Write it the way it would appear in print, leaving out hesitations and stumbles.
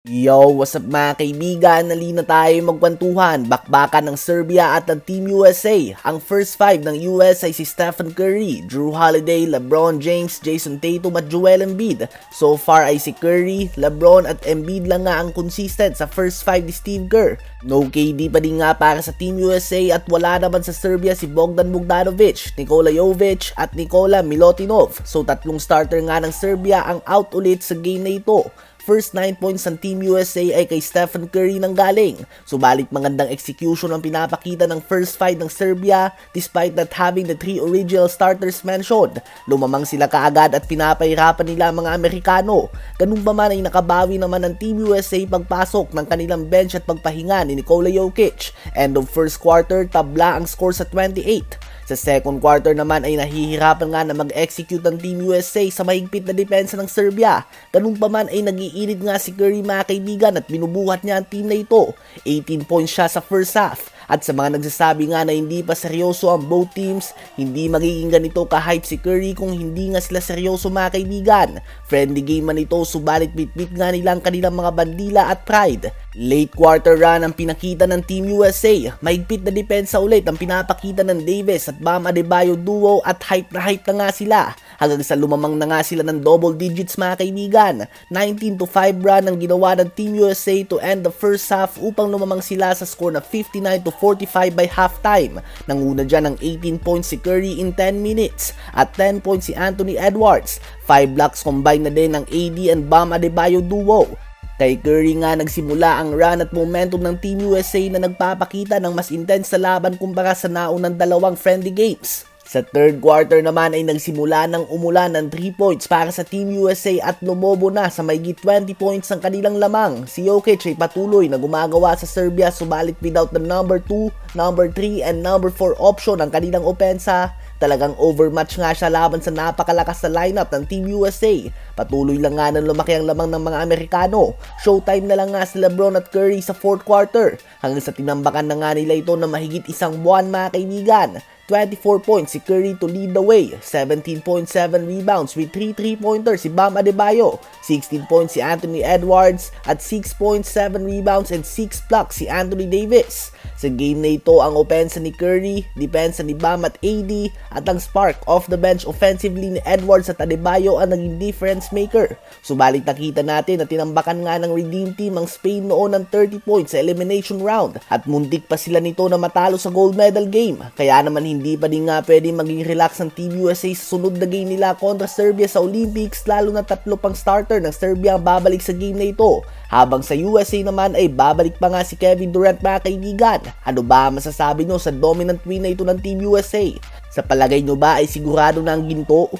Yo, what's up mga kaibigan? Nalina tayo magkwentuhan, bakbakan ng Serbia at ng Team USA. Ang first five ng US ay si Stephen Curry, Jrue Holiday, LeBron James, Jason Tatum at Joel Embiid. So far ay si Curry, LeBron at Embiid lang nga ang consistent sa first five ni Steve Kerr. No KD pa din nga para sa Team USA at wala naman sa Serbia si Bogdan Bogdanovic, Nikola Jovic at Nikola Milutinov. So tatlong starter nga ng Serbia ang out ulit sa game na ito. First 9 points ng Team USA ay kay Stephen Curry nang galing. Subalit magandang execution ang pinapakita ng first five ng Serbia despite not having the three original starters mentioned. Lumamang sila kaagad at pinapahirapan nila ang mga Amerikano. Ganun pa man ay nakabawi naman ng Team USA pagpasok ng kanilang bench at pagpahinga ni Nikola Jokic. End of first quarter, tabla ang score sa 28. Sa second quarter naman ay nahihirapan nga na mag-execute ang Team USA sa mahigpit na depensa ng Serbia. Ganun pa man ay nag-iinit nga si Curry mga kaibigan at binubuhat niya ang team na ito. 18 points siya sa first half. At sa mga nagsasabi nga na hindi pa seryoso ang both teams, hindi magiging ganito ka-hype si Curry kung hindi nga sila seryoso mga kaibigan. Friendly game man ito, subalit bitbit nga nila ang kanilang mga bandila at pride. Late quarter run ang pinakita ng Team USA. Mahigpit na depensa ulit ang pinapakita ng Davis at Bam Adebayo duo at hype na nga sila. Hanggang sa lumamang na nga sila ng double digits mga kaibigan. 19-5 run ang ginawa ng Team USA to end the first half upang lumamang sila sa score na 59-45 by halftime. Nanguna dyan ng 18 points si Curry in 10 minutes at 10 points si Anthony Edwards. 5 blocks combined na din ng AD and Bam Adebayo duo. Kay Curry nga nagsimula ang run at momentum ng Team USA na nagpapakita ng mas intense na laban kumpara sa naunang dalawang friendly games. Sa third quarter naman ay nagsimula ng umulan ng 3 points para sa Team USA at lumobo na sa mayigit 20 points ang kanilang lamang. Si Jokic ay patuloy na gumagawa sa Serbia subalit without the number 2, number 3 and number 4 option ang kanilang opensa. Talagang overmatch nga siya laban sa napakalakas na lineup ng Team USA. Patuloy lang nga nang lumaki ang lamang ng mga Amerikano. Showtime na lang nga si LeBron at Curry sa fourth quarter. Hanggang sa tinambakan na nga nila ito na mahigit isang buwan mga kaibigan. 24 points si Curry to lead the way, 17.7 rebounds with 3 3-pointers si Bam Adebayo, 16 points si Anthony Edwards at 6.7 rebounds and 6 blocks si Anthony Davis. Sa game na ito, ang opensa ni Curry, depensa ni Bam at AD at ang spark off the bench offensively ni Edwards at Adebayo ang naging difference maker. Subalit nakita natin na tinambakan nga ng Redeem Team ang Spain noon ng 30 points sa elimination round at muntik pa sila nito na matalo sa gold medal game. Kaya naman hindi pa din nga pwede maging relax ang Team USA sa sunod na game nila kontra Serbia sa Olympics, lalo na tatlo pang starter ng Serbia ang babalik sa game na ito. Habang sa USA naman ay babalik pa nga si Kevin Durant mga kaibigan. Ano ba masasabi nyo sa dominant win na ito ng Team USA? Sa palagay nyo ba ay sigurado na ang ginto?